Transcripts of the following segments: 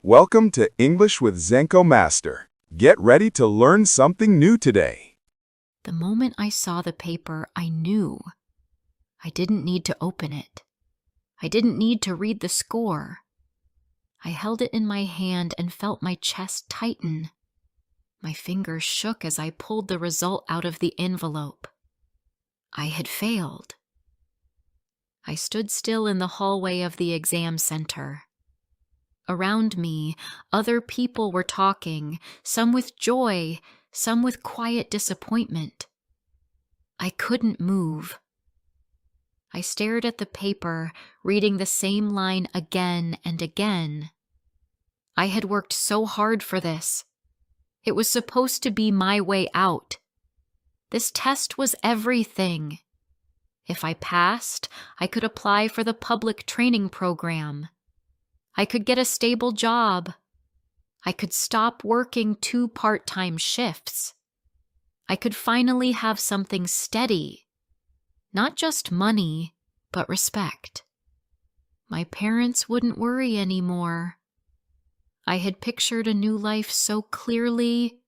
Welcome to English with Zenko Master. Get ready to learn something new today. The moment I saw the paper, I knew. I didn't need to open it. I didn't need to read the score. I held it in my hand and felt my chest tighten. My fingers shook as I pulled the result out of the envelope. I had failed. I stood still in the hallway of the exam center. Around me, other people were talking, some with joy, some with quiet disappointment. I couldn't move. I stared at the paper, reading the same line again and again. I had worked so hard for this. It was supposed to be my way out. This test was everything. If I passed, I could apply for the public training program. I could get a stable job. I could stop working 2 part-time shifts. I could finally have something steady. Not just money, but respect. My parents wouldn't worry anymore. I had pictured a new life so clearly,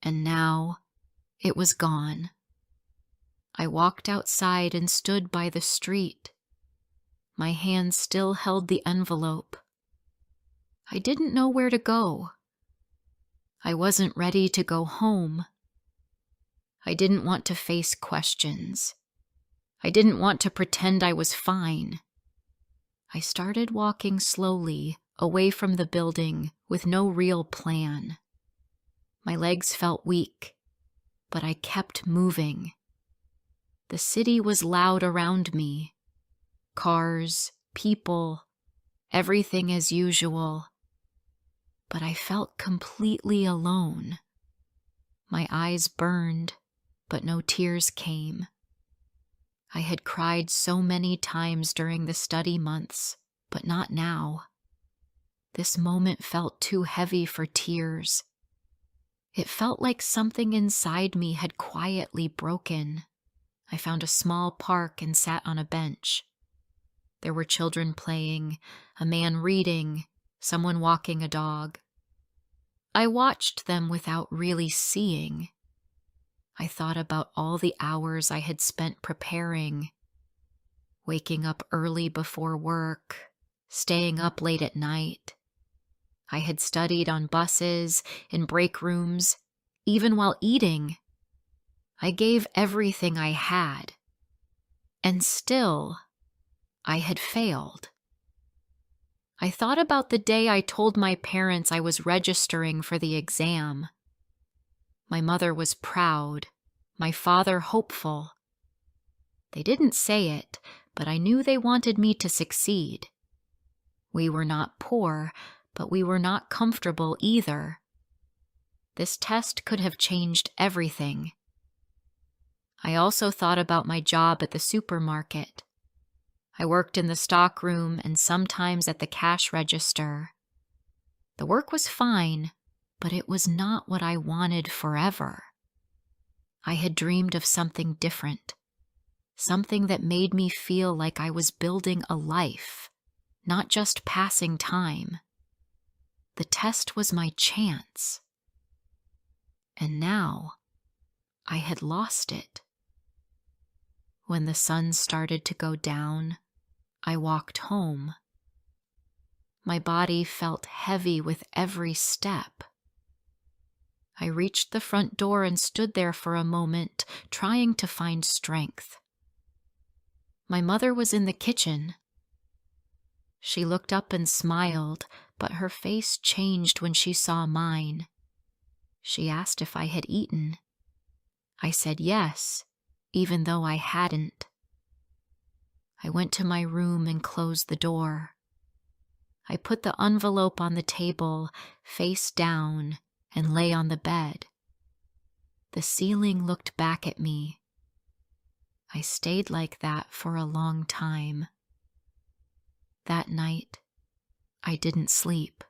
and now it was gone. I walked outside and stood by the street. My hand still held the envelope. I didn't know where to go. I wasn't ready to go home. I didn't want to face questions. I didn't want to pretend I was fine. I started walking slowly away from the building with no real plan. My legs felt weak, but I kept moving. The city was loud around me. Cars, people, everything as usual. But I felt completely alone. My eyes burned, but no tears came. I had cried so many times during the study months, but not now. This moment felt too heavy for tears. It felt like something inside me had quietly broken. I found a small park and sat on a bench. There were children playing, a man reading, someone walking a dog. I watched them without really seeing. I thought about all the hours I had spent preparing, waking up early before work, staying up late at night. I had studied on buses, in break rooms, even while eating. I gave everything I had, and still, I had failed. I thought about the day I told my parents I was registering for the exam. My mother was proud, my father hopeful. They didn't say it, but I knew they wanted me to succeed. We were not poor, but we were not comfortable either. This test could have changed everything. I also thought about my job at the supermarket. I worked in the stockroom and sometimes at the cash register. The work was fine, but it was not what I wanted forever. I had dreamed of something different, something that made me feel like I was building a life, not just passing time. The test was my chance. And now, I had lost it. When the sun started to go down, I walked home. My body felt heavy with every step. I reached the front door and stood there for a moment, trying to find strength. My mother was in the kitchen. She looked up and smiled, but her face changed when she saw mine. She asked if I had eaten. I said yes, even though I hadn't. I went to my room and closed the door. I put the envelope on the table, face down, and lay on the bed. The ceiling looked back at me. I stayed like that for a long time. That night, I didn't sleep.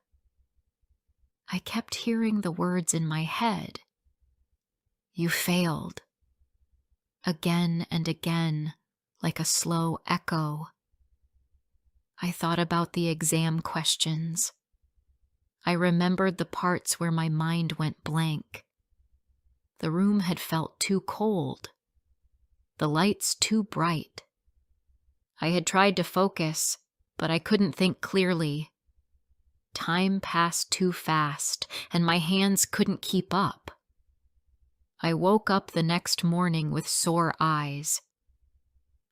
I kept hearing the words in my head. You failed. Again and again, like a slow echo. I thought about the exam questions. I remembered the parts where my mind went blank. The room had felt too cold. The lights too bright. I had tried to focus, but I couldn't think clearly. Time passed too fast, and my hands couldn't keep up. I woke up the next morning with sore eyes.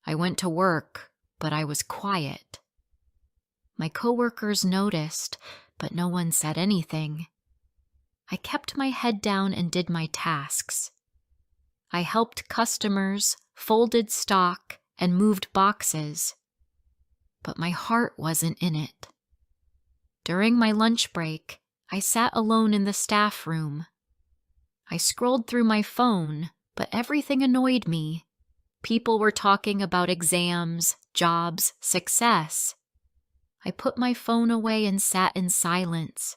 I went to work, but I was quiet. My coworkers noticed, but no one said anything. I kept my head down and did my tasks. I helped customers, folded stock, and moved boxes. But my heart wasn't in it. During my lunch break, I sat alone in the staff room. I scrolled through my phone, but everything annoyed me. People were talking about exams, jobs, success. I put my phone away and sat in silence.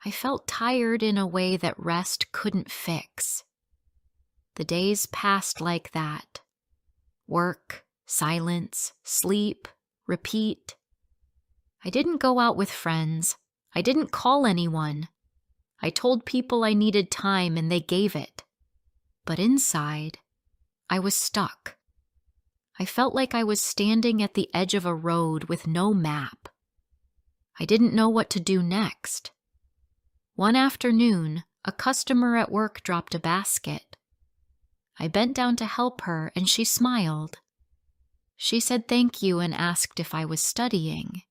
I felt tired in a way that rest couldn't fix. The days passed like that. Work, silence, sleep, repeat. I didn't go out with friends. I didn't call anyone. I told people I needed time and they gave it. But inside, I was stuck. I felt like I was standing at the edge of a road with no map. I didn't know what to do next. One afternoon, a customer at work dropped a basket. I bent down to help her and she smiled. She said thank you and asked if I was studying.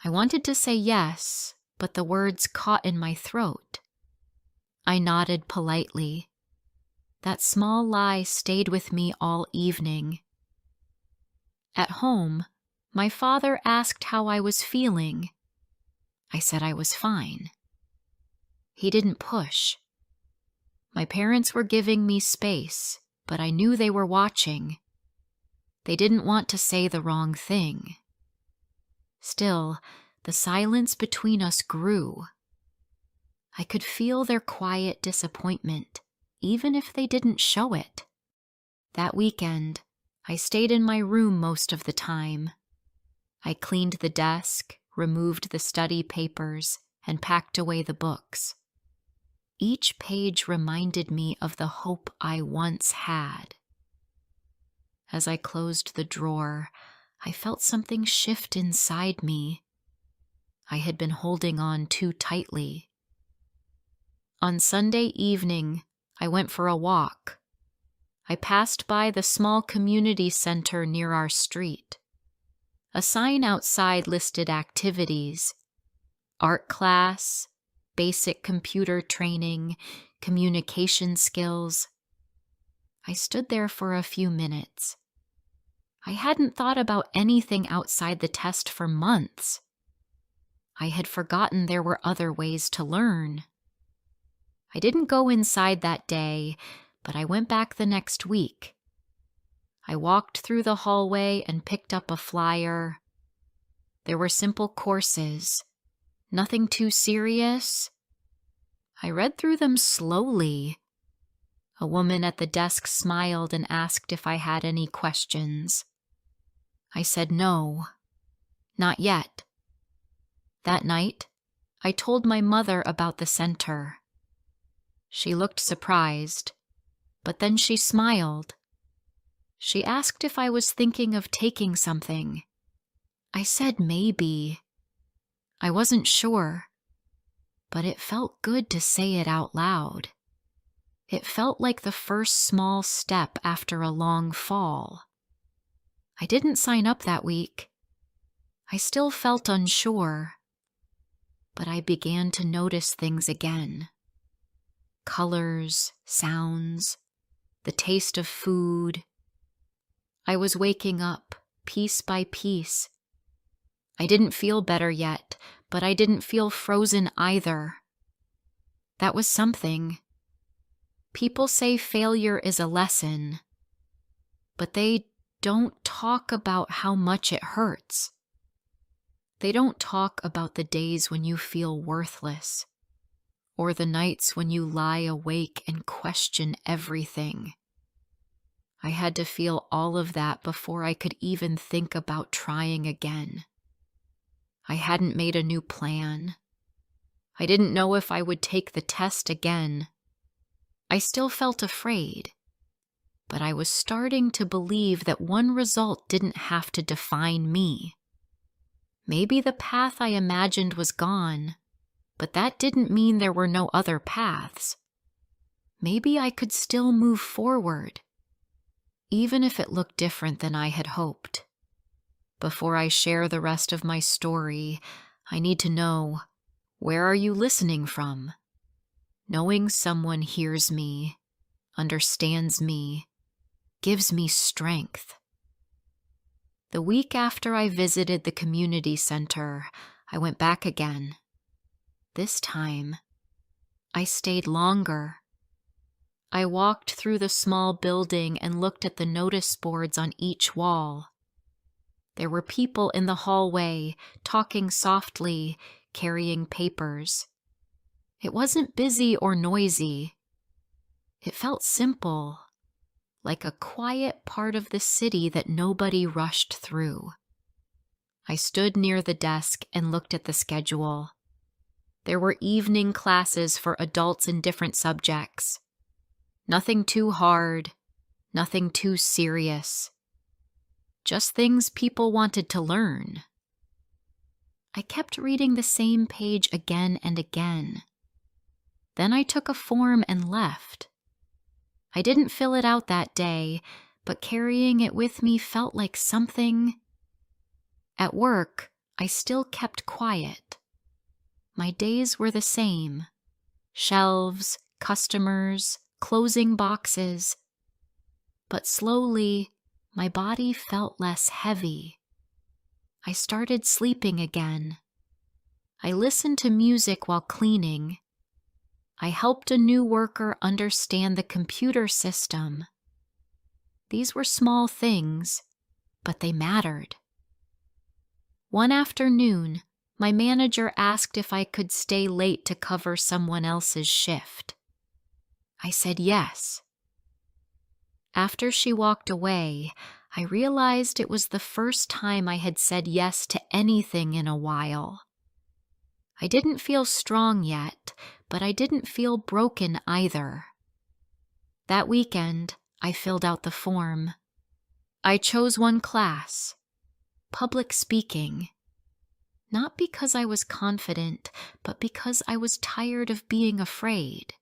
I wanted to say yes, but the words caught in my throat. I nodded politely. That small lie stayed with me all evening. At home, my father asked how I was feeling. I said I was fine. He didn't push. My parents were giving me space, but I knew they were watching. They didn't want to say the wrong thing. Still, the silence between us grew. I could feel their quiet disappointment, even if they didn't show it. That weekend, I stayed in my room most of the time. I cleaned the desk, removed the study papers, and packed away the books. Each page reminded me of the hope I once had. As I closed the drawer, I felt something shift inside me. I had been holding on too tightly. On Sunday evening, I went for a walk. I passed by the small community center near our street. A sign outside listed activities: art class, basic computer training, communication skills. I stood there for a few minutes. I hadn't thought about anything outside the test for months. I had forgotten there were other ways to learn. I didn't go inside that day, but I went back the next week. I walked through the hallway and picked up a flyer. There were simple courses, nothing too serious. I read through them slowly. A woman at the desk smiled and asked if I had any questions. I said no, not yet. That night, I told my mother about the center. She looked surprised, but then she smiled. She asked if I was thinking of taking something. I said maybe. I wasn't sure, but it felt good to say it out loud. It felt like the first small step after a long fall. I didn't sign up that week. I still felt unsure, but I began to notice things again. Colors, sounds, the taste of food. I was waking up, piece by piece. I didn't feel better yet, but I didn't feel frozen either. That was something. People say failure is a lesson, but they don't talk about how much it hurts. They don't talk about the days when you feel worthless, or the nights when you lie awake and question everything. I had to feel all of that before I could even think about trying again. I hadn't made a new plan. I didn't know if I would take the test again. I still felt afraid, but I was starting to believe that one result didn't have to define me. Maybe the path I imagined was gone, but that didn't mean there were no other paths. Maybe I could still move forward, even if it looked different than I had hoped. Before I share the rest of my story, I need to know, where are you listening from? Knowing someone hears me, understands me, gives me strength. The week after I visited the community center, I went back again. This time, I stayed longer. I walked through the small building and looked at the notice boards on each wall. There were people in the hallway, talking softly, carrying papers. It wasn't busy or noisy. It felt simple, like a quiet part of the city that nobody rushed through. I stood near the desk and looked at the schedule. There were evening classes for adults in different subjects. Nothing too hard, nothing too serious. Just things people wanted to learn. I kept reading the same page again and again. Then I took a form and left. I didn't fill it out that day, but carrying it with me felt like something. At work, I still kept quiet. My days were the same. Shelves, customers, closing boxes. But slowly, my body felt less heavy. I started sleeping again. I listened to music while cleaning. I helped a new worker understand the computer system. These were small things, but they mattered. One afternoon, my manager asked if I could stay late to cover someone else's shift. I said yes. After she walked away, I realized it was the first time I had said yes to anything in a while. I didn't feel strong yet, but I didn't feel broken either. That weekend, I filled out the form. I chose one class, public speaking. Not because I was confident, but because I was tired of being afraid.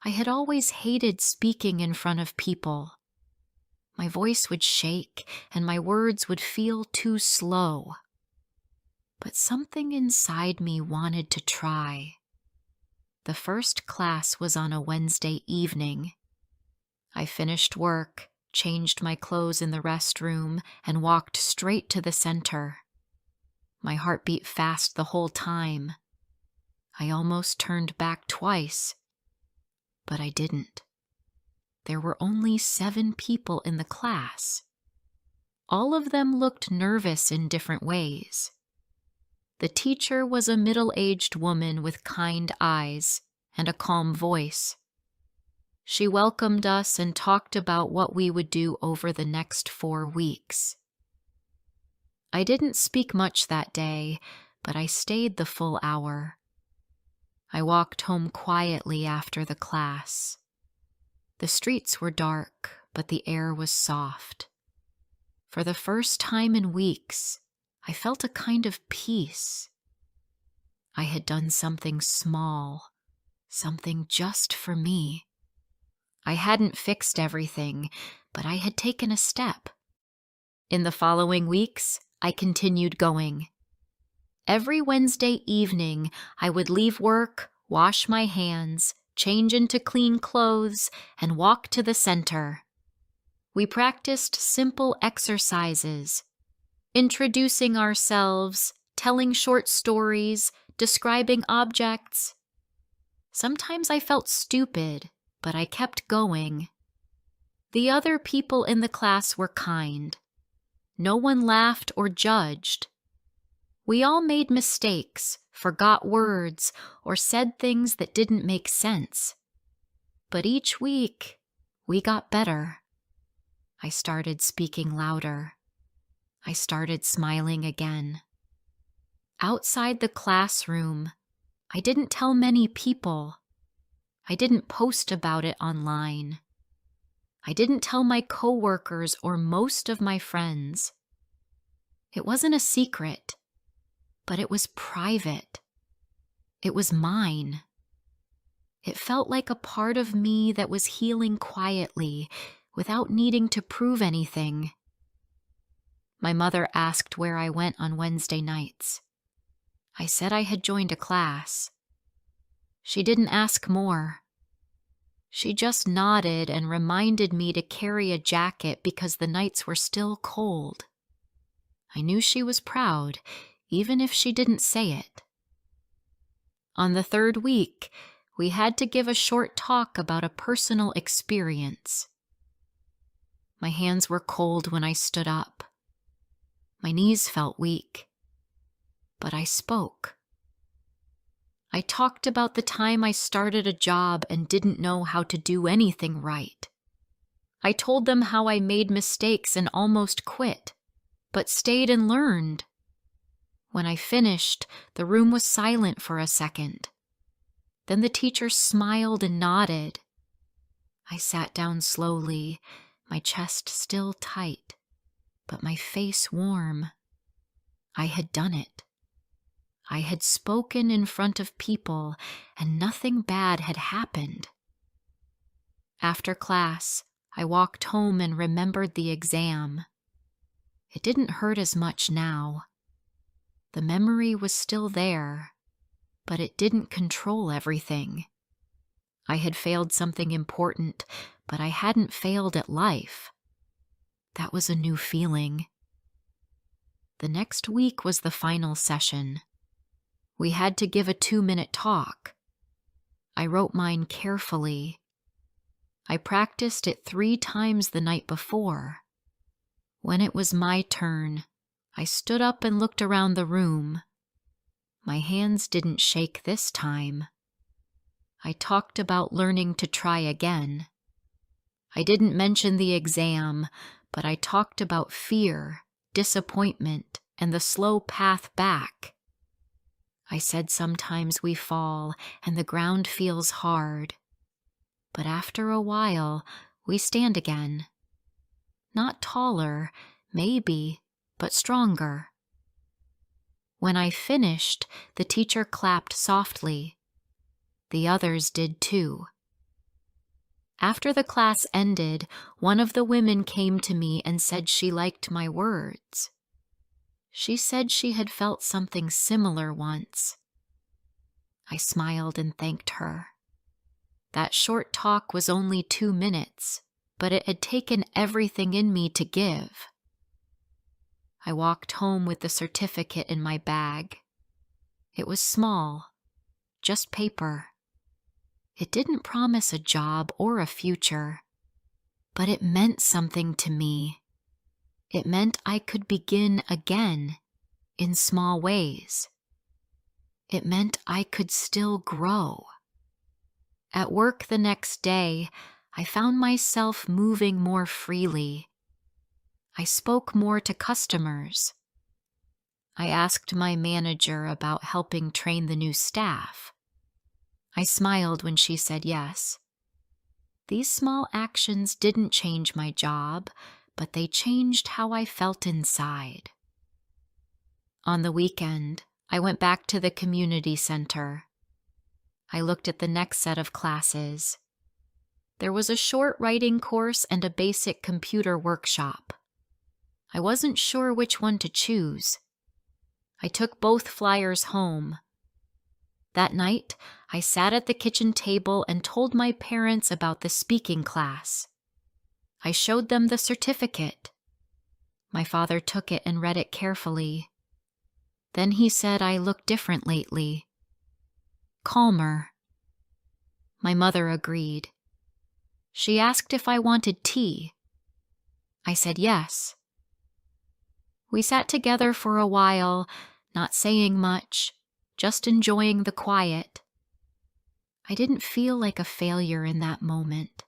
I had always hated speaking in front of people. My voice would shake, and my words would feel too slow. But something inside me wanted to try. The first class was on a Wednesday evening. I finished work, changed my clothes in the restroom, and walked straight to the center. My heart beat fast the whole time. I almost turned back twice, but I didn't. There were only 7 people in the class. All of them looked nervous in different ways. The teacher was a middle-aged woman with kind eyes and a calm voice. She welcomed us and talked about what we would do over the next 4 weeks. I didn't speak much that day, but I stayed the full hour. I walked home quietly after the class. The streets were dark, but the air was soft. For the first time in weeks, I felt a kind of peace. I had done something small, something just for me. I hadn't fixed everything, but I had taken a step. In the following weeks, I continued going. Every Wednesday evening, I would leave work, wash my hands, change into clean clothes, and walk to the center. We practiced simple exercises, introducing ourselves, telling short stories, describing objects. Sometimes I felt stupid, but I kept going. The other people in the class were kind. No one laughed or judged. We all made mistakes, forgot words, or said things that didn't make sense. But each week, we got better. I started speaking louder. I started smiling again. Outside the classroom, I didn't tell many people. I didn't post about it online. I didn't tell my coworkers or most of my friends. It wasn't a secret, but it was private. It was mine. It felt like a part of me that was healing quietly, without needing to prove anything. My mother asked where I went on Wednesday nights. I said I had joined a class. She didn't ask more. She just nodded and reminded me to carry a jacket because the nights were still cold. I knew she was proud, even if she didn't say it. On the third week, we had to give a short talk about a personal experience. My hands were cold when I stood up. My knees felt weak. But I spoke. I talked about the time I started a job and didn't know how to do anything right. I told them how I made mistakes and almost quit, but stayed and learned. When I finished, the room was silent for a second. Then the teacher smiled and nodded. I sat down slowly, my chest still tight, but my face warm. I had done it. I had spoken in front of people, and nothing bad had happened. After class, I walked home and remembered the exam. It didn't hurt as much now. The memory was still there, but it didn't control everything. I had failed something important, but I hadn't failed at life. That was a new feeling. The next week was the final session. We had to give a 2-minute talk. I wrote mine carefully. I practiced it 3 times the night before. When it was my turn, I stood up and looked around the room. My hands didn't shake this time. I talked about learning to try again. I didn't mention the exam, but I talked about fear, disappointment, and the slow path back. I said sometimes we fall and the ground feels hard. But after a while, we stand again. Not taller, maybe, but stronger. When I finished, the teacher clapped softly. The others did too. After the class ended, one of the women came to me and said she liked my words. She said she had felt something similar once. I smiled and thanked her. That short talk was only 2 minutes, but it had taken everything in me to give. I walked home with the certificate in my bag. It was small, just paper. It didn't promise a job or a future, but it meant something to me. It meant I could begin again, in small ways. It meant I could still grow. At work the next day, I found myself moving more freely. I spoke more to customers. I asked my manager about helping train the new staff. I smiled when she said yes. These small actions didn't change my job, but they changed how I felt inside. On the weekend, I went back to the community center. I looked at the next set of classes. There was a short writing course and a basic computer workshop. I wasn't sure which one to choose. I took both flyers home. That night, I sat at the kitchen table and told my parents about the speaking class. I showed them the certificate. My father took it and read it carefully. Then he said I looked different lately. Calmer. My mother agreed. She asked if I wanted tea. I said yes. We sat together for a while, not saying much, just enjoying the quiet. I didn't feel like a failure in that moment.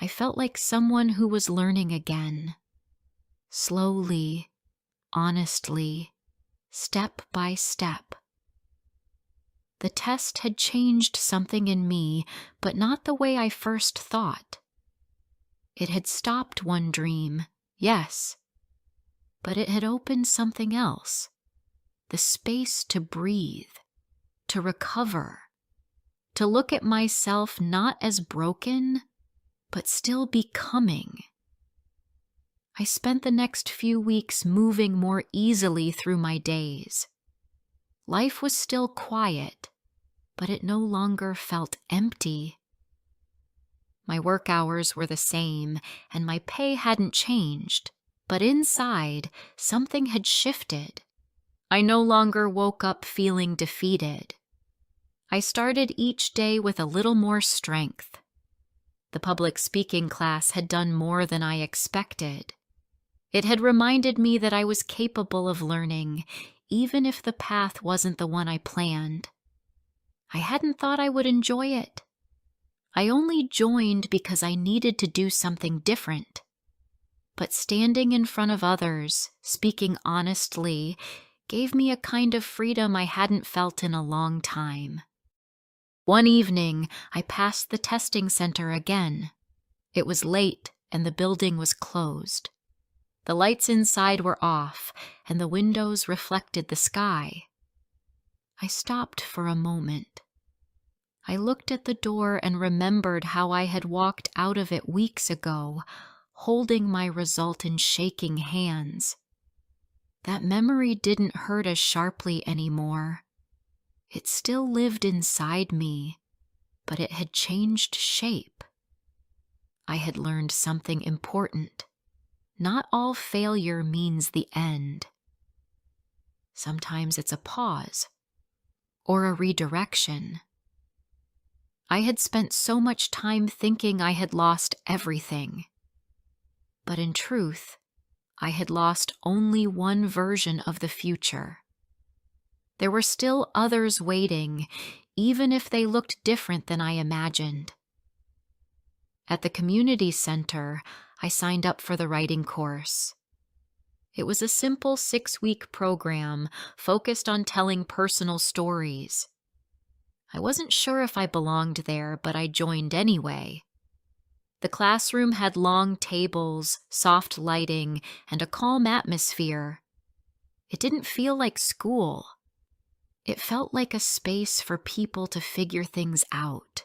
I felt like someone who was learning again. Slowly, honestly, step by step. The test had changed something in me, but not the way I first thought. It had stopped one dream, yes, but it had opened something else. The space to breathe, to recover, to look at myself not as broken, but still becoming. I spent the next few weeks moving more easily through my days. Life was still quiet, but it no longer felt empty. My work hours were the same, and my pay hadn't changed, but inside, something had shifted. I no longer woke up feeling defeated. I started each day with a little more strength. The public speaking class had done more than I expected. It had reminded me that I was capable of learning, even if the path wasn't the one I planned. I hadn't thought I would enjoy it. I only joined because I needed to do something different. But standing in front of others, speaking honestly, gave me a kind of freedom I hadn't felt in a long time. One evening, I passed the testing center again. It was late and the building was closed. The lights inside were off and the windows reflected the sky. I stopped for a moment. I looked at the door and remembered how I had walked out of it weeks ago, holding my result in shaking hands. That memory didn't hurt as sharply anymore. It still lived inside me, but it had changed shape. I had learned something important. Not all failure means the end. Sometimes it's a pause or a redirection. I had spent so much time thinking I had lost everything. But in truth, I had lost only one version of the future. There were still others waiting, even if they looked different than I imagined. At the community center, I signed up for the writing course. It was a simple 6-week program focused on telling personal stories. I wasn't sure if I belonged there, but I joined anyway. The classroom had long tables, soft lighting, and a calm atmosphere. It didn't feel like school. It felt like a space for people to figure things out.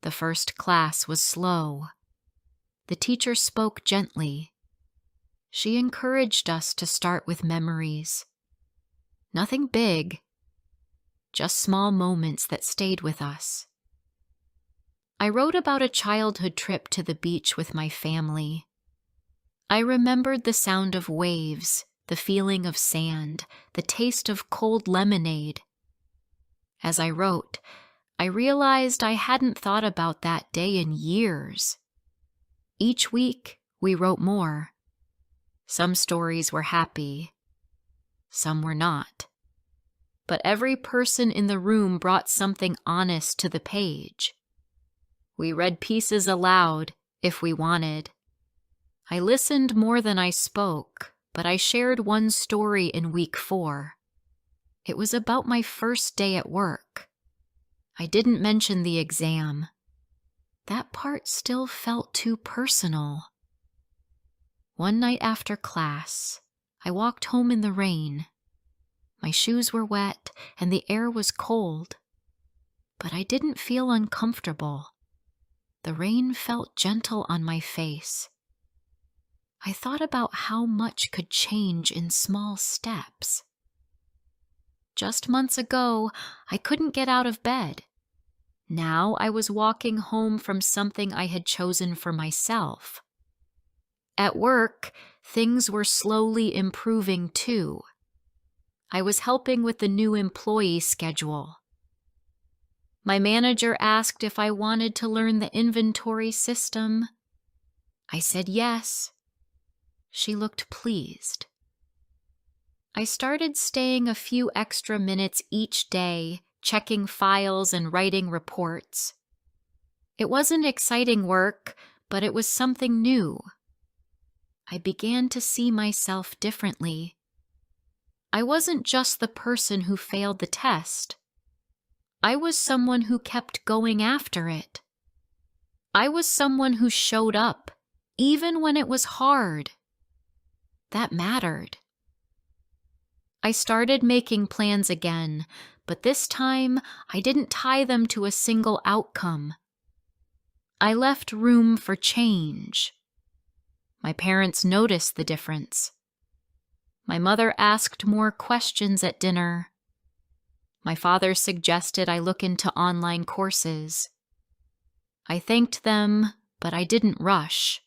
The first class was slow. The teacher spoke gently. She encouraged us to start with memories. Nothing big, just small moments that stayed with us. I wrote about a childhood trip to the beach with my family. I remembered the sound of waves, the feeling of sand, the taste of cold lemonade. As I wrote, I realized I hadn't thought about that day in years. Each week, we wrote more. Some stories were happy. Some were not. But every person in the room brought something honest to the page. We read pieces aloud, if we wanted. I listened more than I spoke, but I shared one story in week 4. It was about my first day at work. I didn't mention the exam. That part still felt too personal. One night after class, I walked home in the rain. My shoes were wet and the air was cold, but I didn't feel uncomfortable. The rain felt gentle on my face. I thought about how much could change in small steps. Just months ago, I couldn't get out of bed. Now I was walking home from something I had chosen for myself. At work, things were slowly improving too. I was helping with the new employee schedule. My manager asked if I wanted to learn the inventory system. I said yes. She looked pleased. I started staying a few extra minutes each day, checking files and writing reports. It wasn't exciting work, but it was something new. I began to see myself differently. I wasn't just the person who failed the test. I was someone who kept going after it. I was someone who showed up, even when it was hard. That mattered. I started making plans again, but this time I didn't tie them to a single outcome. I left room for change. My parents noticed the difference. My mother asked more questions at dinner. My father suggested I look into online courses. I thanked them, but I didn't rush.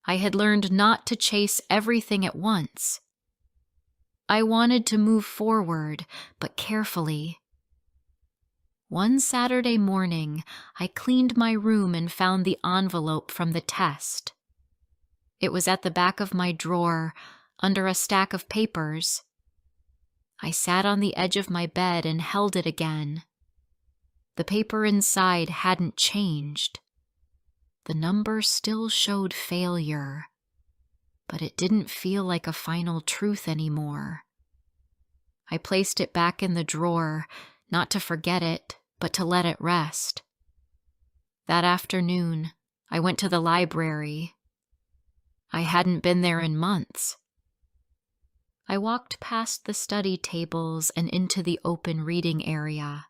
I had learned not to chase everything at once. I wanted to move forward, but carefully. One Saturday morning, I cleaned my room and found the envelope from the test. It was at the back of my drawer, under a stack of papers. I sat on the edge of my bed and held it again. The paper inside hadn't changed. The number still showed failure, but it didn't feel like a final truth anymore. I placed it back in the drawer, not to forget it, but to let it rest. That afternoon, I went to the library. I hadn't been there in months. I walked past the study tables and into the open reading area.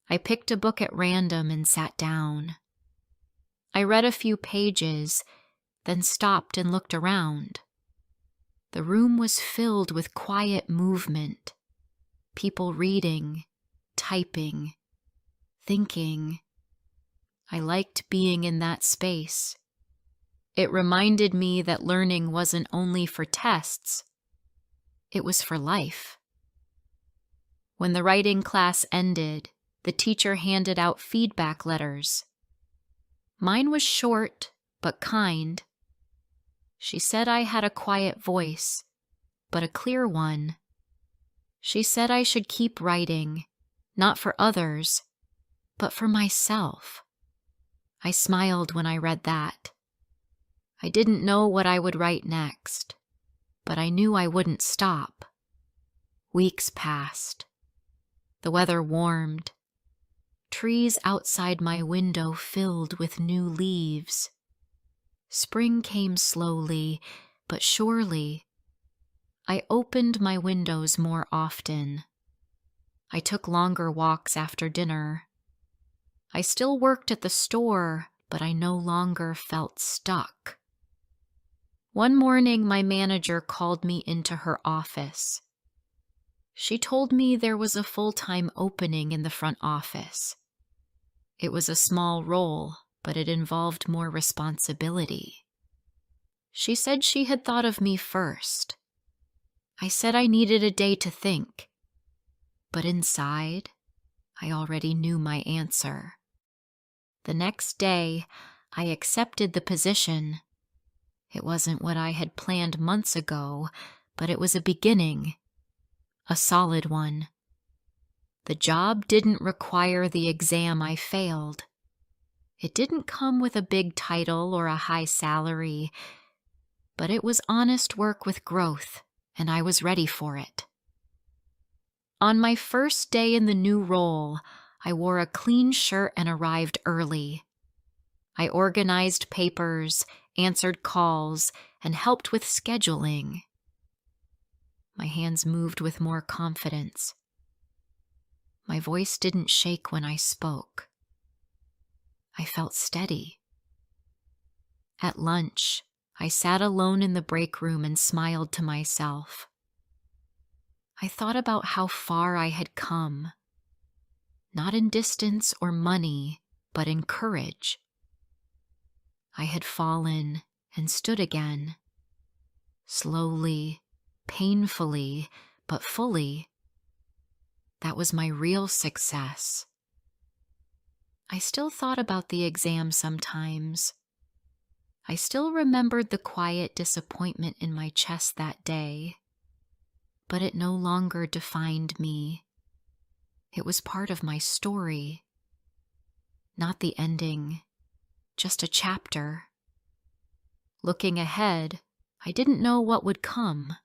I picked a book at random and sat down. I read a few pages, then stopped and looked around. The room was filled with quiet movement, people reading, typing, thinking. I liked being in that space. It reminded me that learning wasn't only for tests, it was for life. When the writing class ended, the teacher handed out feedback letters. Mine was short, but kind. She said I had a quiet voice, but a clear one. She said I should keep writing, not for others, but for myself. I smiled when I read that. I didn't know what I would write next, but I knew I wouldn't stop. Weeks passed. The weather warmed. Trees outside my window filled with new leaves. Spring came slowly, but surely. I opened my windows more often. I took longer walks after dinner. I still worked at the store, but I no longer felt stuck. One morning, my manager called me into her office. She told me there was a full-time opening in the front office. It was a small role, but it involved more responsibility. She said she had thought of me first. I said I needed a day to think, but inside, I already knew my answer. The next day, I accepted the position. It wasn't what I had planned months ago, but it was a beginning, a solid one. The job didn't require the exam I failed. It didn't come with a big title or a high salary, but it was honest work with growth, and I was ready for it. On my first day in the new role, I wore a clean shirt and arrived early. I organized papers, answered calls, and helped with scheduling. My hands moved with more confidence. My voice didn't shake when I spoke. I felt steady. At lunch, I sat alone in the break room and smiled to myself. I thought about how far I had come, not in distance or money, but in courage. I had fallen and stood again, slowly, painfully, but fully. That was my real success. I still thought about the exam sometimes. I still remembered the quiet disappointment in my chest that day, but it no longer defined me. It was part of my story. Not the ending, just a chapter. Looking ahead, I didn't know what would come.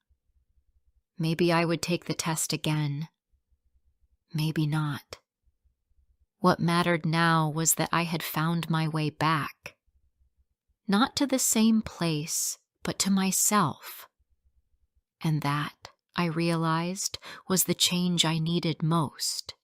Maybe I would take the test again. Maybe not. What mattered now was that I had found my way back. Not to the same place, but to myself. And that, I realized, was the change I needed most.